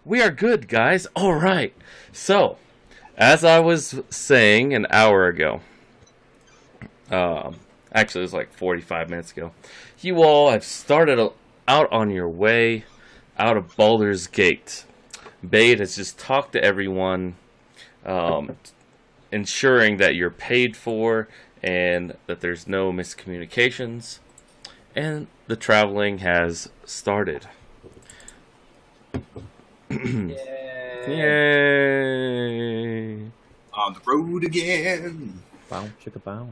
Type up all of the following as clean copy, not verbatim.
We are good, guys. All right. So, as I was saying an hour ago, actually, it was like 45 minutes ago, you all have started out on your way out of Baldur's Gate. Bade has just talked to everyone, um, ensuring that you're paid for and that there's no miscommunications, and the traveling has started. Yay. Yay! On the road again. Bow, chicka bow.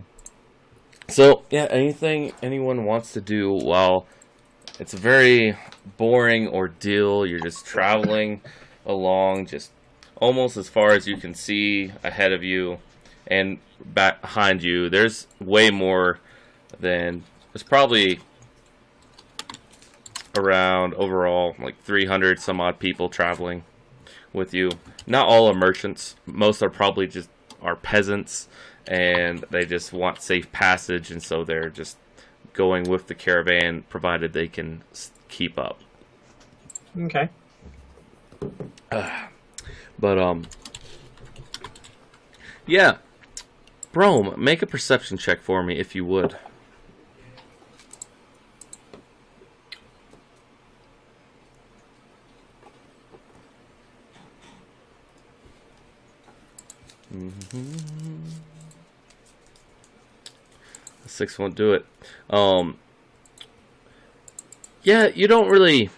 So, yeah, anything anyone wants to do while it's a very boring ordeal, you're just traveling along, just almost as far as you can see ahead of you and back behind you. There's way more than, there's probably around overall like 300 some odd people traveling with you. Not all are merchants. Most are probably just are peasants, and they just want safe passage, and so they're just going with the caravan provided they can keep up. Okay. But yeah, Brome, make a perception check for me if you would. The 6 won't do it. Yeah, you don't really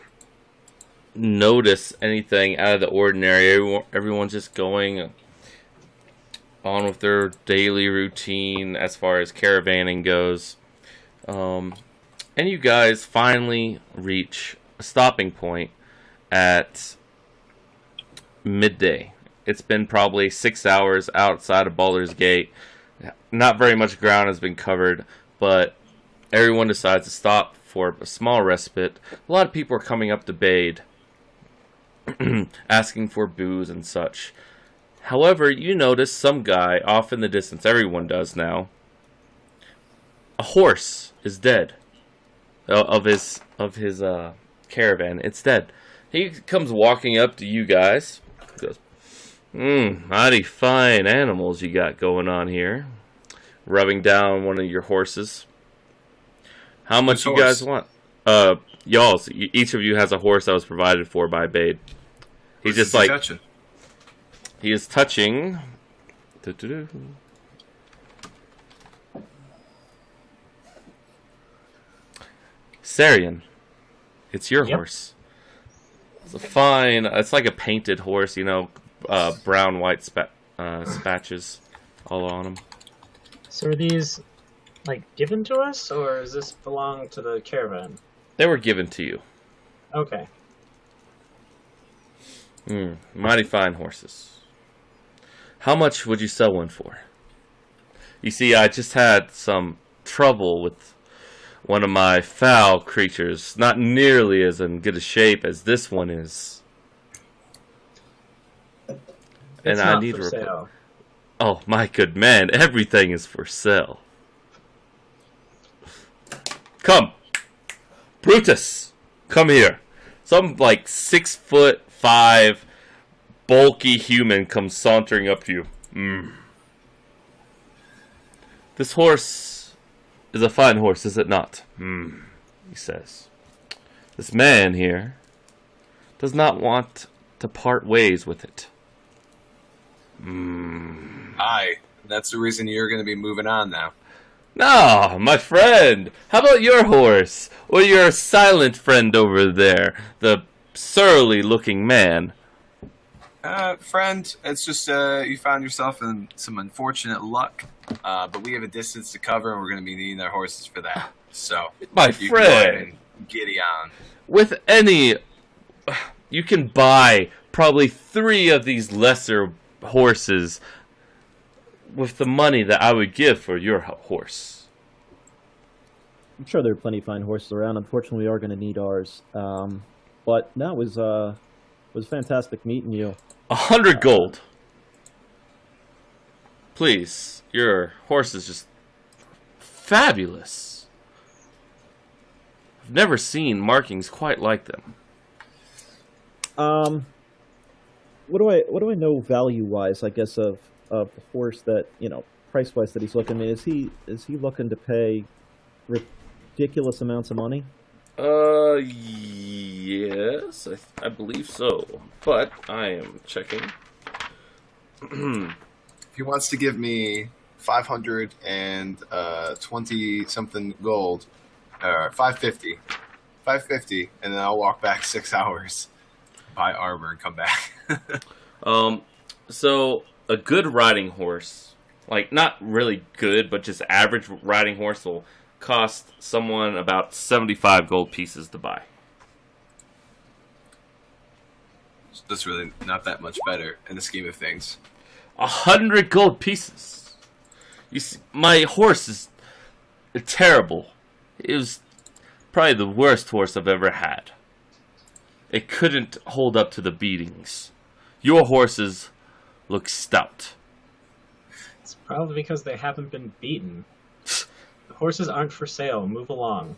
notice anything out of the ordinary. Everyone's just going on with their daily routine as far as caravanning goes. And you guys finally reach a stopping point at midday. It's been probably 6 hours outside of Baldur's Gate. Not very much ground has been covered, but everyone decides to stop for a small respite. A lot of people are coming up to Bade, asking for booze and such. However, you notice some guy off in the distance. Everyone does now. A horse is dead of his caravan. It's dead. He comes walking up to you guys. Goes, mighty fine animals you got going on here. Rubbing down one of your horses. How much you guys want? Y'all's. Each of you has a horse that was provided for by Bade. He's just like... He is touching... Sarian. It's your horse. It's a fine... It's like a painted horse, you know, brown, white spatches all on him. So are these, like, given to us, or does this belong to the caravan? They were given to you. Okay. Mighty fine horses. How much would you sell one for? You see, I just had some trouble with one of my foul creatures. Not nearly as in good a shape as this one is. It's I not need for to sale. Oh, my good man, everything is for sale. Come! Brutus! Come here. Some, like, 6'5", bulky human comes sauntering up to you. This horse is a fine horse, is it not? He says. This man here does not want to part ways with it. Aye, that's the reason you're going to be moving on now. No, my friend. How about your horse? Or your silent friend over there? The surly-looking man. Friend, it's just you found yourself in some unfortunate luck. But we have a distance to cover, and we're going to be needing our horses for that. So, my you can go ahead friend. and giddy on. With any... You can buy probably 3 of these lesser horses with the money that I would give for your horse. I'm sure there are plenty of fine horses around. Unfortunately, we are going to need ours. But no, it was fantastic meeting you. 100 gold. Please, your horse is just fabulous. I've never seen markings quite like them. What do I know value wise? I guess of the horse that price wise that he's looking. I mean, is he looking to pay ridiculous amounts of money? Yes, I believe so. But I am checking. He wants to give me 520 something gold, 550, and then I'll walk back 6 hours, buy armor, and come back. So a good riding horse, like not really good, but just average riding horse, will cost someone about 75 gold pieces to buy. That's really not that much better in the scheme of things. 100 gold pieces. You see, my horse is terrible. It was probably the worst horse I've ever had. It couldn't hold up to the beatings. Your horses look stout. It's probably because they haven't been beaten. The horses aren't for sale. Move along.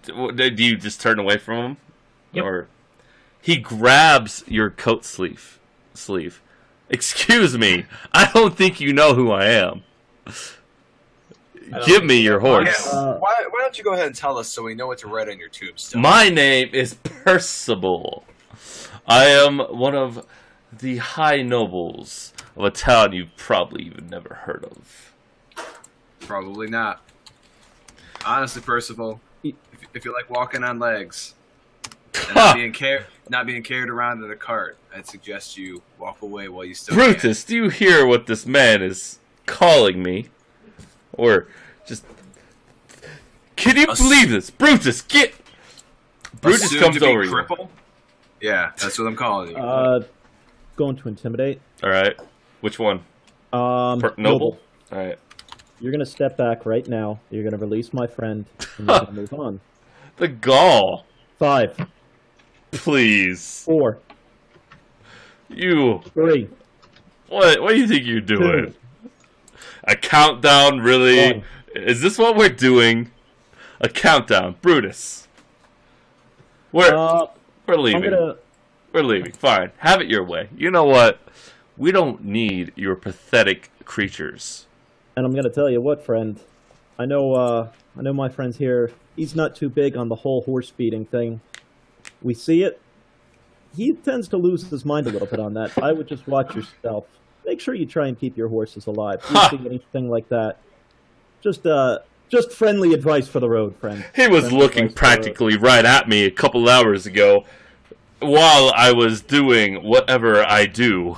Do you just turn away from him? Yep. Or he grabs your coat sleeve. Excuse me. I don't think you know who I am. Give me your horse. Why don't you go ahead and tell us so we know what to write on your tombstone? My name is Percival. I am one of the high nobles of a town you've probably even never heard of. Probably not. Honestly, Percival, if you like walking on legs and not being carried around in a cart, I'd suggest you walk away while you still Brutus, do you hear what this man is calling me? Or just... Can you believe this? Brutus, get... Brutus comes over you. Yeah, that's what I'm calling you. Going to intimidate. Alright. Which one? Noble? Alright. You're gonna step back right now. You're gonna release my friend, and you're gonna move on. The gall. 5. Please. 4. You. 3. What do you think you're doing? 2. A countdown, really? 1. Is this what we're doing? A countdown. Brutus. We're leaving. We're leaving. Fine. Have it your way. You know what? We don't need your pathetic creatures. And I'm gonna tell you what, friend. I know my friend's here. He's not too big on the whole horse feeding thing. We see it. He tends to lose his mind a little bit on that. I would just watch yourself. Make sure you try and keep your horses alive. If you see anything like that, just friendly advice for the road, friend. He was looking practically right at me a couple hours ago while I was doing whatever I do.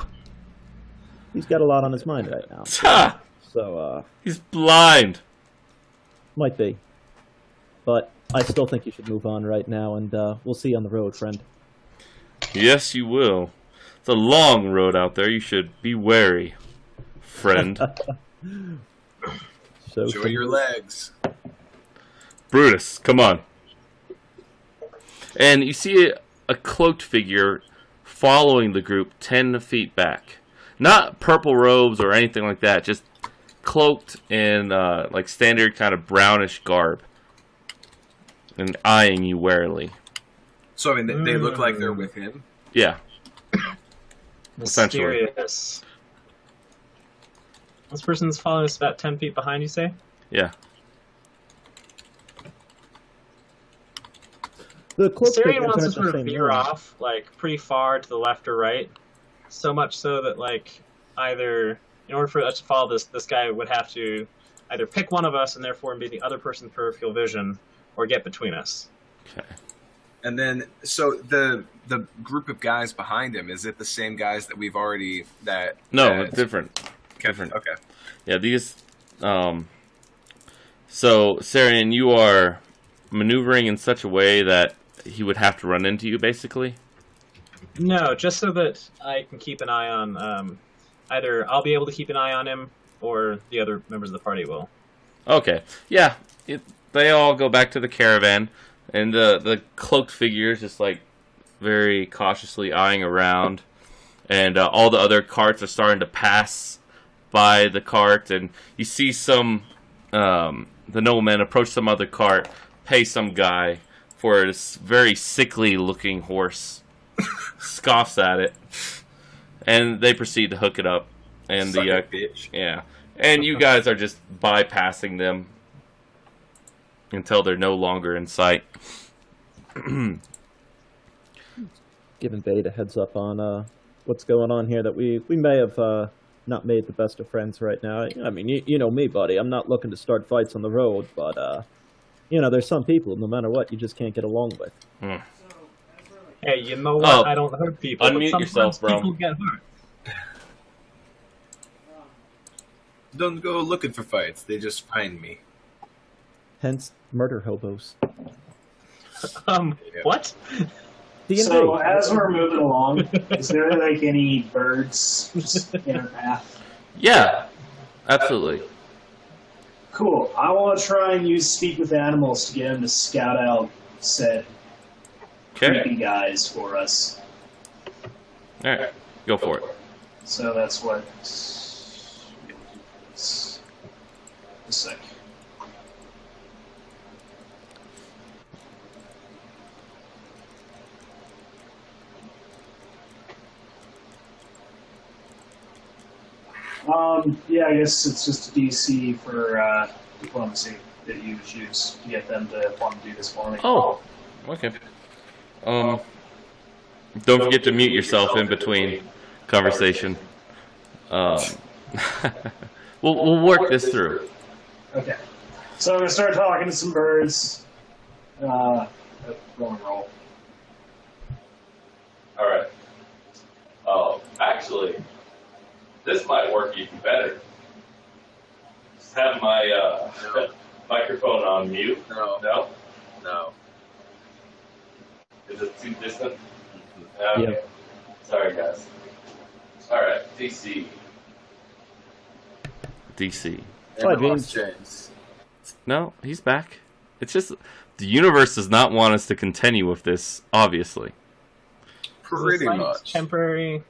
He's got a lot on his mind right now. Ha! So, he's blind. Might be. But I still think you should move on right now, and we'll see you on the road, friend. Yes, you will. It's a long road out there. You should be wary, friend. Show your legs. Brutus, come on. And you see a cloaked figure following the group 10 feet back. Not purple robes or anything like that, just cloaked in like standard kind of brownish garb. And eyeing you warily. So, I mean, they look like they're with him? Yeah. Mysterious. This person's following us about 10 feet behind, you say? Yeah. The Syrian wants to sort of veer off, like, pretty far to the left or right. So much so that, like, either, in order for us to follow this guy would have to either pick one of us and therefore be the other person's peripheral vision, or get between us. Okay. And then, so the group of guys behind him, is it the same guys that we've already... No, different. Okay. Different. Okay. Yeah, these... So, Sarian, you are maneuvering in such a way that he would have to run into you, basically? No, just so that I can keep an eye on... either I'll be able to keep an eye on him, or the other members of the party will. Okay. Yeah, they all go back to the caravan, and the cloaked figure is just, like, very cautiously eyeing around, and all the other carts are starting to pass by the cart, and you see some, the nobleman approach some other cart, pay some guy for this very sickly-looking horse, scoffs at it, and they proceed to hook it up. And Suck it, bitch. yeah, and you guys are just bypassing them until they're no longer in sight. Giving Bade a heads up on what's going on here, that we may have not made the best of friends right now. I mean, you know me, buddy. I'm not looking to start fights on the road, but you know, there's some people, no matter what, you just can't get along with. Hey, you know what? Oh, I don't hurt people. unmute but yourself, bro. People get hurt. Don't go looking for fights. They just find me. Hence, murder hobos. What? D&D. So as we're moving along, is there like any birds just in our path? Yeah, absolutely. Cool. I want to try and use speak with animals to get them to scout out said creepy Okay, guys for us. all right, go for it. So that's what. A sec. Yeah, I guess it's just a DC for diplomacy that you choose to get them to want to do this for me. Oh, okay. Don't forget to mute yourself in between conversation. We'll work this through. Okay. So I'm gonna start talking to some birds. Roll and roll. All right. Actually, this might work even better. Just have my microphone on mute. No. No? No. Is it too distant? Yeah. Sorry, guys. All right, DC. DC. Hi, And lost James. James. No, he's back. It's just the universe does not want us to continue with this, obviously. Pretty Slight much. temporary,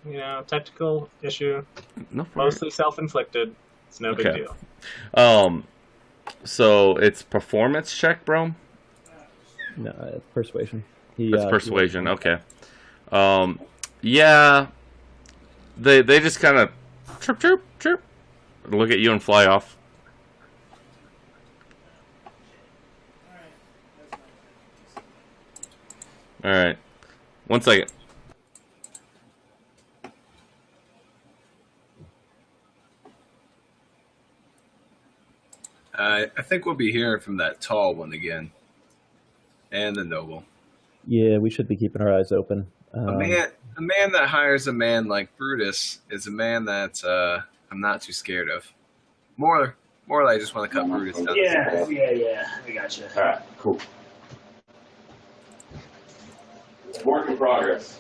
technical issue. No problem. Mostly self-inflicted. It's no big Okay. deal. So it's performance check, bro? No, persuasion. It's persuasion, okay. Yeah. They just kind of chirp, chirp, chirp. Look at you and fly off. Alright. 1 second. I think we'll be hearing from that tall one again. And the noble. Yeah, we should be keeping our eyes open. A man that hires a man like Brutus is a man that I'm not too scared of. More like I just want to cut Brutus down. Yeah. I gotcha. Alright, cool. Work in progress.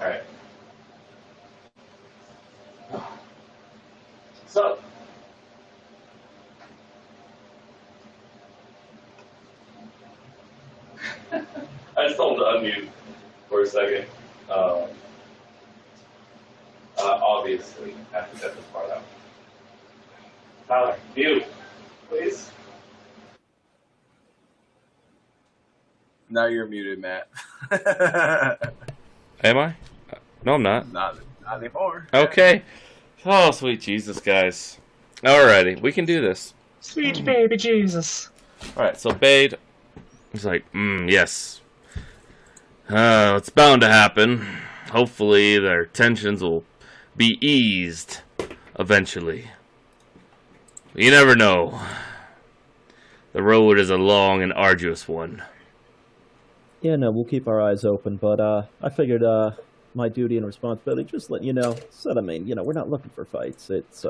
Alright. So, I just told him to unmute for a second. Obviously, I have to get this part out. Tyler, mute, please. Now you're muted, Matt. Am I? No, I'm not. Not anymore. Okay. Oh, sweet Jesus, guys. Alrighty, we can do this. Sweet baby Jesus. Alright, so Bade, he's like, yes. It's bound to happen. Hopefully their tensions will be eased eventually. You never know. The road is a long and arduous one. Yeah, no, we'll keep our eyes open, but I figured my duty and responsibility, just let you know. So, I mean, we're not looking for fights. It's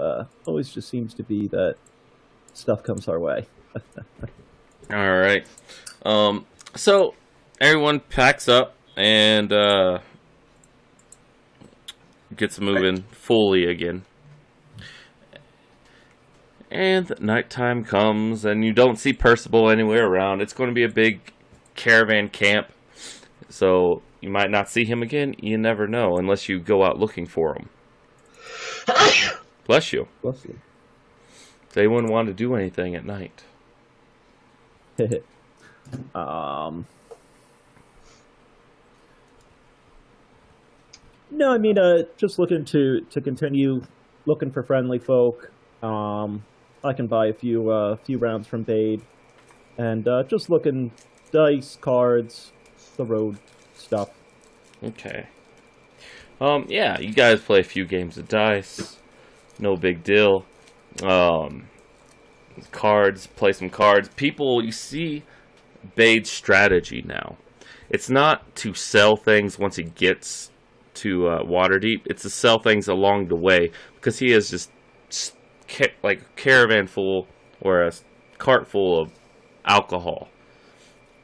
always just seems to be that stuff comes our way. Alright. So, everyone packs up and gets moving fully again. And nighttime comes, and you don't see Percival anywhere around. It's going to be a big caravan camp, so you might not see him again. You never know, unless you go out looking for him. Bless you. Bless you. Does anyone want to do anything at night? No, I mean, just looking to continue looking for friendly folk. I can buy a few rounds from Bade, and just looking dice, cards, the road stuff. Okay. Yeah, you guys play a few games of dice. No big deal. Cards, play some cards. People, you see Bade's strategy now. It's not to sell things once he gets to Waterdeep. It's to sell things along the way, because he has just like a caravan full or a cart full of alcohol.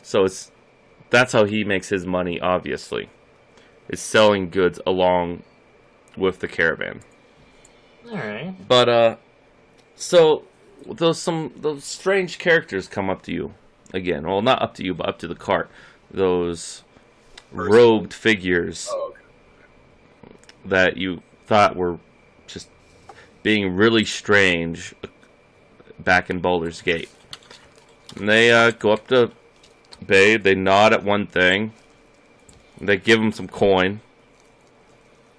So that's how he makes his money, obviously. Is selling goods along with the caravan. Alright. But so those strange characters come up to you again. Well, not up to you, but up to the cart. Those robed figures that you thought were just being really strange back in Baldur's Gate. And they go up to Babe. They nod at one thing. They give him some coin.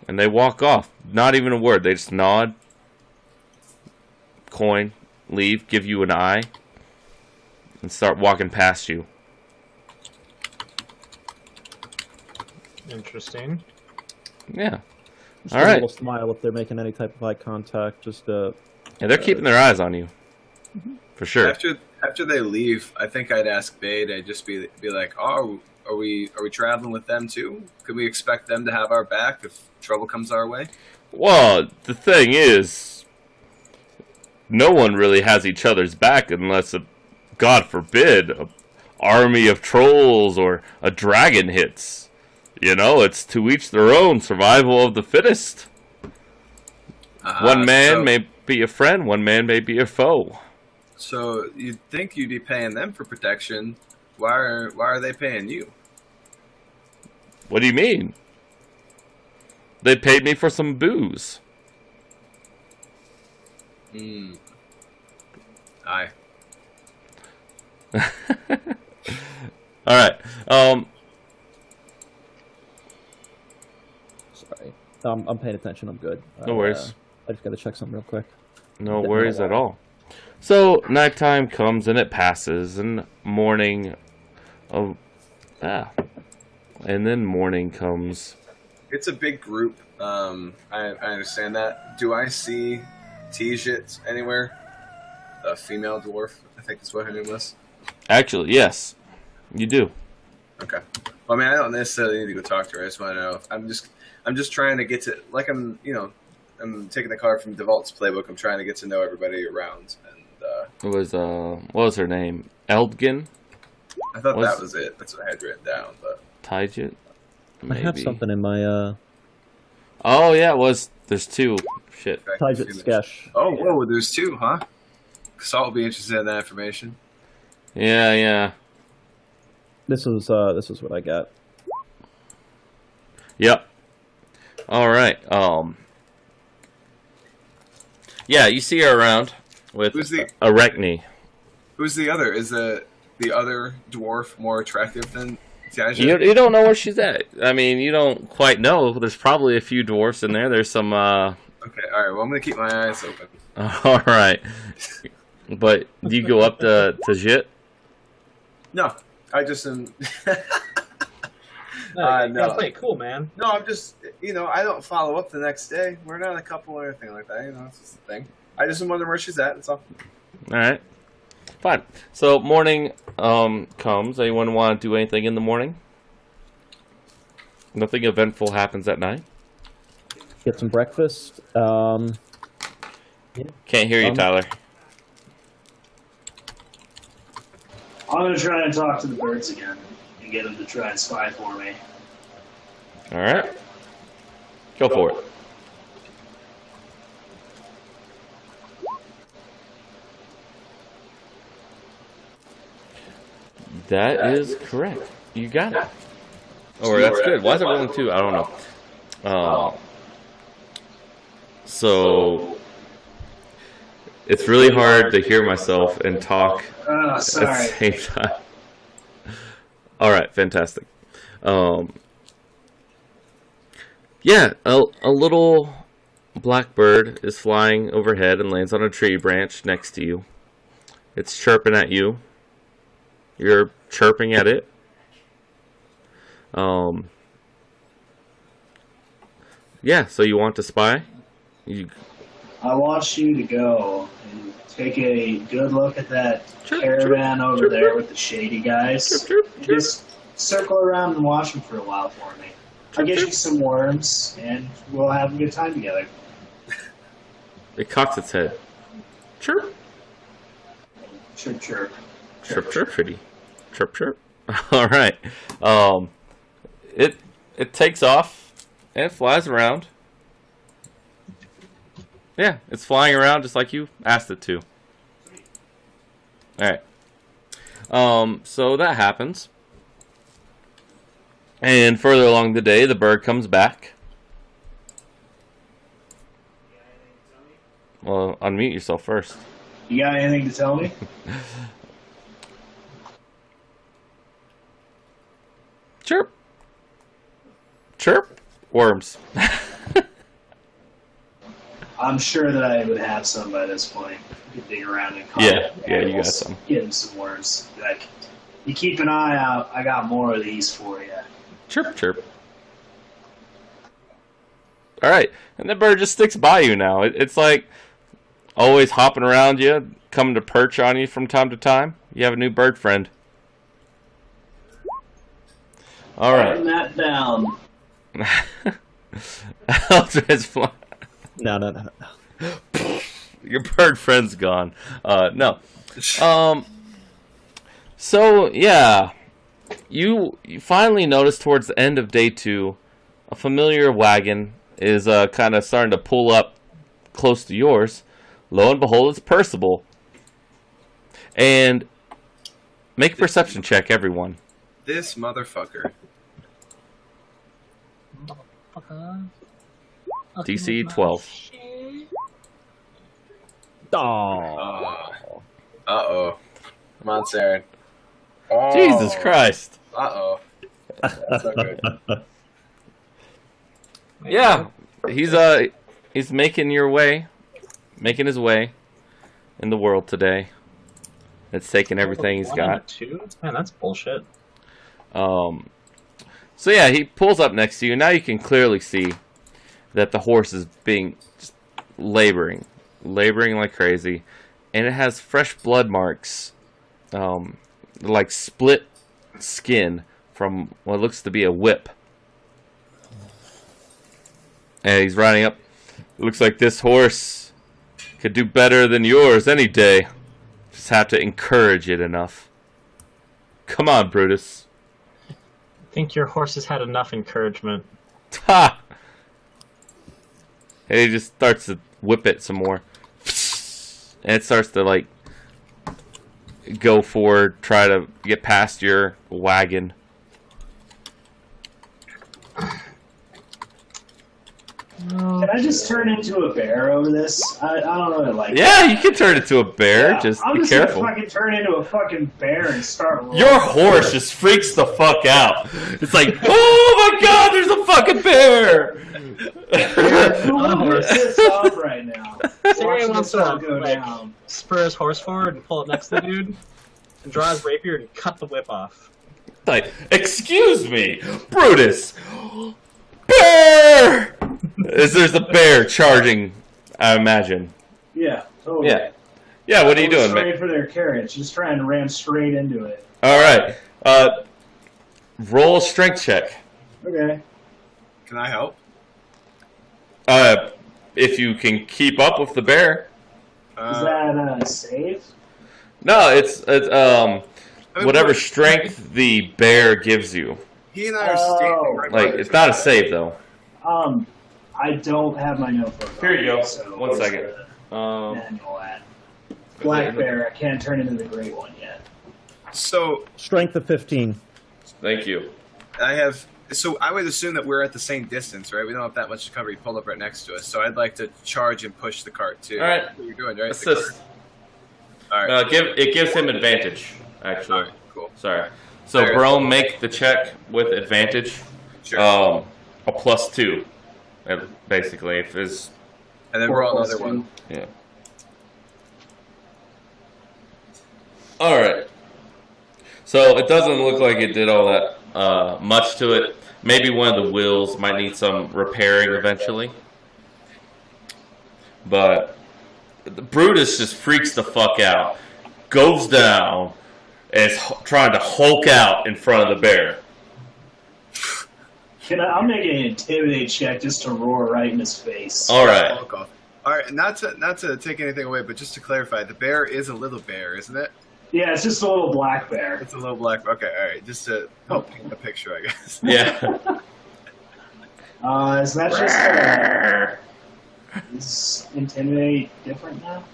And they walk off. Not even a word. They just nod. Coin. Leave. Give you an eye. And start walking past you. Interesting. Yeah. Just All a right. little smile if they're making any type of eye contact. Just Yeah, they're keeping their eyes on you. For sure. After they leave, I think I'd ask Bade. I'd just be like, "Oh, are we traveling with them too? Could we expect them to have our back if trouble comes our way?" Well, the thing is, no one really has each other's back unless, God forbid, an army of trolls or a dragon hits. You know, it's to each their own, survival of the fittest. One man may be a friend, one man may be a foe. So you'd think you'd be paying them for protection. Why are they paying you? What do you mean? They paid me for some booze. Aye. Alright, sorry. I'm paying attention. I'm good. No worries. I just got to check something real quick. No worries at all. So, nighttime comes and it passes, and morning... And then morning comes. It's a big group. I understand that. Do I see T-Jit anywhere? A female dwarf, I think is what her name was. Actually, yes. You do. Okay. Well, I mean, I don't necessarily need to go talk to her. I just want to know. I'm just trying to get to, like, I'm taking the card from DeVault's playbook. I'm trying to get to know everybody around. And What was her name? Eldgin? I thought that was it. That's what I had written down. But Tijit? Maybe. I have something in my Oh yeah, it was. There's two. Shit. Tijit sketch. Oh, whoa, there's two, huh? Salt will be interested in that information. Yeah. This is what I got. Yep. All right. Yeah, you see her around with Arachne. Who's the other? Is the other dwarf more attractive than Tiaja? You don't know where she's at. I mean, you don't quite know. There's probably a few dwarfs in there. There's some. Okay, all right. Well, I'm gonna keep my eyes open. All right. But do you go up to Jit? No, I just am. No, no. play it cool, man. No, I'm just, I don't follow up the next day. We're not a couple or anything like that. It's just a thing. I just am wondering where she's at. That's all. All right. Fine. So morning comes. Anyone want to do anything in the morning? Nothing eventful happens at night. Get some breakfast. Can't hear you, Tyler. I'm gonna try and talk to the birds again and get them to try and spy for me. All right. Go for it. That is correct. You got it. Or that's good. Why is it rolling 2? I don't know. So It's really hard to hear myself and talk at Sorry. the same time. All right, fantastic. Yeah, a little black bird is flying overhead and lands on a tree branch next to you. It's chirping at you. You're chirping at it. Yeah, so you want to spy? I want you to go and take a good look at that caravan over there with the shady guys. And just circle around and watch them for a while for me. I'll get you some worms, and we'll have a good time together. It cocks its head. Chirp. Chirp, chirp. Chirp, chirp, pretty. Chirp, chirp. All right. It takes off and it flies around. Yeah, it's flying around just like you asked it to. All right. So that happens. And further along the day, the bird comes back. Well, unmute yourself first. You got anything to tell me? Chirp. Chirp. Worms. I'm sure that I would have some by this point. You can dig around and Yeah, you got some. Get him some worms. Like, you keep an eye out. I got more of these for you. Chirp, chirp. All right, and the bird just sticks by you now. It's like always hopping around you, coming to perch on you from time to time. You have a new bird friend. All right. Turn that down. Eldred's flying. No. Your bird friend's gone. No. So yeah, you finally notice towards the end of day 2, a familiar wagon is kind of starting to pull up close to yours. Lo and behold, it's Percival. And make a perception check, everyone. This motherfucker. DC 12. Oh. Uh-oh. Come on, Saren. Oh. Jesus Christ. Uh-oh. That's not good. Yeah, he's making his way in the world today. It's taking everything he's got. Man, that's bullshit. So yeah, he pulls up next to you. Now you can clearly see that the horse is being just laboring like crazy, and it has fresh blood marks, like split skin from what looks to be a whip. And he's riding up. It looks like this horse could do better than yours any day. Just have to encourage it enough. Come on, Brutus. I think your horse has had enough encouragement. Ha! And he just starts to whip it some more. And it starts to, like, go forward, try to get past your wagon. Can I just turn into a bear over this? I don't really like it. Yeah, you can turn it to a bear. Yeah, just I'm be just careful. gonna fucking turn into a fucking bear and start rolling. Your horse just freaks the fuck out. It's like, oh my god, there's a fucking bear! I'm pissed off right now. Siri Watch wants this all to go like, down. spur his horse forward and pull up next to the dude, and draw his rapier and cut the whip off. Like, excuse me, Brutus! Bear! There's a bear charging, I imagine. Yeah, totally. Yeah, what are you doing, straight man? for their carriage, just trying to ram straight into it. Alright, roll a strength check. Okay. Can I help? If you can keep up with the bear. Is that a save? No, it's whatever strength the bear gives you. He and I are standing right Like, by it's not a save, though. I don't have my notebook. Here you on me, go. So 1 second. manual at. Black bear, I can't turn into the great one yet. So, Strength of 15. Thank you. I have So I would assume that we're at the same distance, right? We don't have that much to cover. You pulled up right next to us, so I'd like to charge and push the cart too. All right. That's what you're doing, right? Assist. All right. It gives him advantage, actually. All right, cool. Sorry. So, bro, make the check with advantage. Sure. A +2, basically. If it's And then roll another one. yeah. All right. So it doesn't look like it did all that much to it. Maybe one of the wheels might need some repairing eventually. But Brutus just freaks the fuck out, goes down, and is trying to Hulk out in front of the bear. I'll make an intimidate check just to roar right in his face. All right. Hulk off. All right. Not to take anything away, but just to clarify, the bear is a little bear, isn't it? Yeah, it's just a little black bear. It's a little black. Okay. All right. Just to help paint the picture, I guess. Yeah. Is that just is intimidate different now?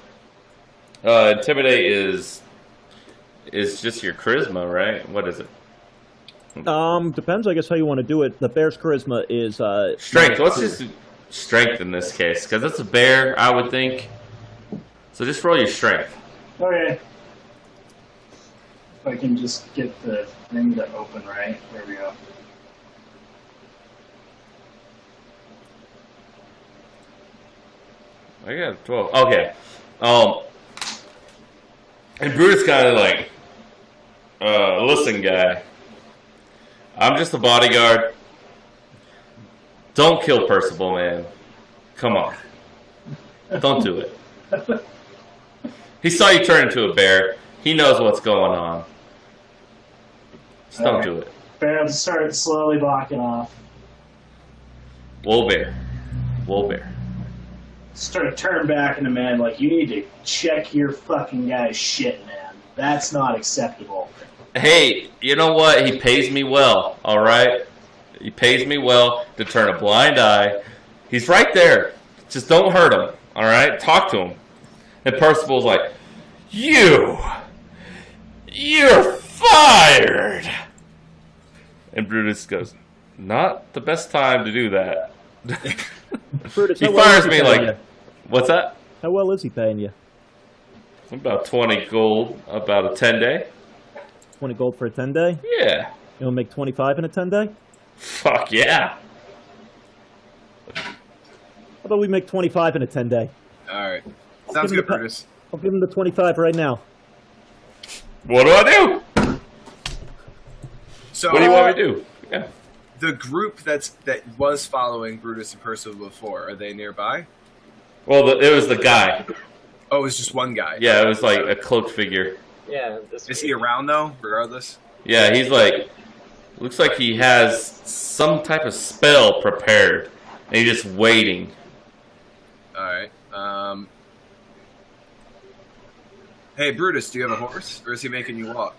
Intimidate is just your charisma, right? What is it? Depends, I guess, how you want to do it. The bear's charisma is Strength. Let's just do strength in this case, because it's a bear, I would think. So just roll your strength. Okay. If I can just get the thing to open right. There we go. I got 12. Okay. And Brutus kind of like, listen, guy. I'm just a bodyguard. Don't kill Percival, man. Come on. Don't do it. He saw you turn into a bear. He knows what's going on. Just don't do it. Bear start slowly backing off. Wool bear. Wool bear. Start to turn back into man, like, you need to check your fucking guy's shit, man. That's not acceptable. Hey, you know what? He pays me well, alright? He pays me well to turn a blind eye. He's right there. Just don't hurt him, alright? Talk to him. And Percival's like, you're fired! And Brutus goes, not the best time to do that. Brutus, He how well fires is me paying like, you? what's that? How well is he paying you? About 20 gold, about a 10-day. 20 gold for a 10-day? Yeah. You want to make 25 in a 10-day? Fuck yeah. How about we make 25 in a 10-day? All right. Sounds good, Brutus. I'll give him the 25 right now. What do I do? So What do you want me to do? Yeah. the group that was following Brutus and Percival before, are they nearby? Well, it was the guy. Oh, it was just one guy. Yeah, it was like a cloaked figure. Yeah. Is he around though? Regardless. Yeah, he's like, looks like he has some type of spell prepared, and he's just waiting. All right. Hey, Brutus, do you have a horse, or is he making you walk?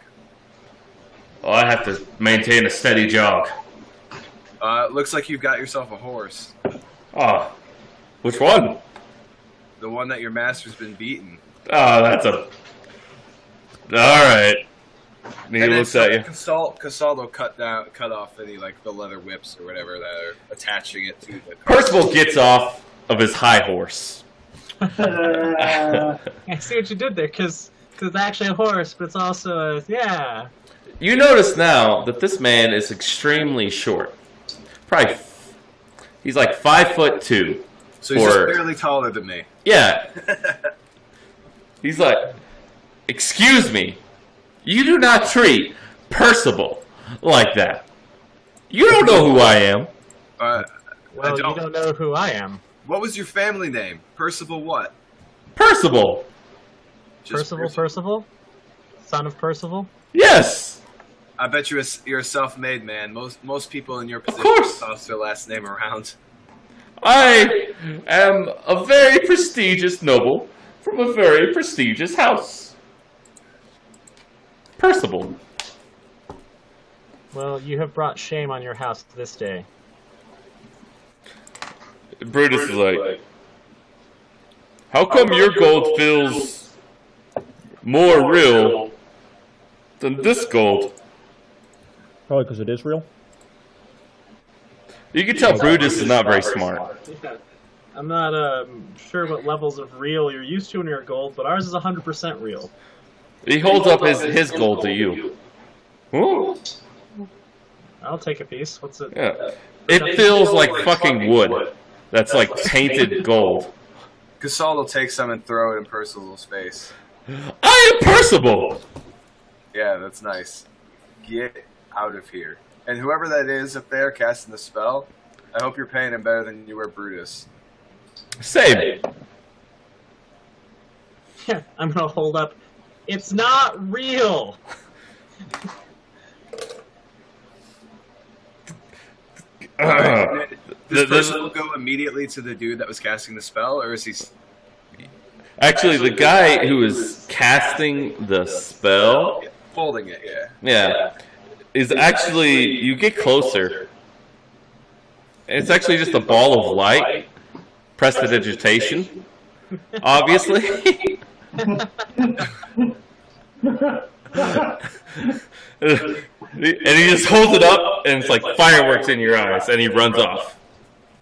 Oh, I have to maintain a steady jog. Looks like you've got yourself a horse. Oh, which one? The one that your master's been beating. Oh, that's a. All right. And he looks at you. Casaldo cut off any like the leather whips or whatever that are attaching it to the cart. Percival gets off of his high horse. I see what you did there, because it's actually a horse, but it's also a, yeah. You notice now that this man is extremely short. Probably, he's like 5'2". So he's just barely taller than me. Yeah. He's like, excuse me, you do not treat Percival like that. You don't know who I am. Well, you don't know who I am. What was your family name? Percival what? Percival. Just Percival? Son of Percival? Yes. I bet you're a self-made man. Most people in your position course. toss their last name around. I am a very prestigious noble from a very prestigious house. Percival. Well, you have brought shame on your house to this day. Brutus is like, how come your gold feels more real than this gold? Probably because it is real. You can tell Brutus is not very smart. Yeah. I'm not sure what levels of real you're used to in your gold, but ours is 100% real. He holds up his gold to you. Ooh. I'll take a piece. What's it? Yeah. It feels like fucking wood. That's like tainted gold. Gasol will take some and throw it in Percival's face. I am Percival! Yeah, that's nice. Get out of here. And whoever that is up there casting the spell, I hope you're paying him better than you were Brutus. Same. Yeah, I'm gonna hold up. It's not real. Does Percival go immediately to the dude that was casting the spell, or is he... Actually, the guy who is casting the spell... Holding it, yeah. Yeah. Is actually... You get closer. It's actually just a ball of light. Prestidigitation. Obviously. And he just holds it up, and it's like fireworks in your eyes, and he runs off.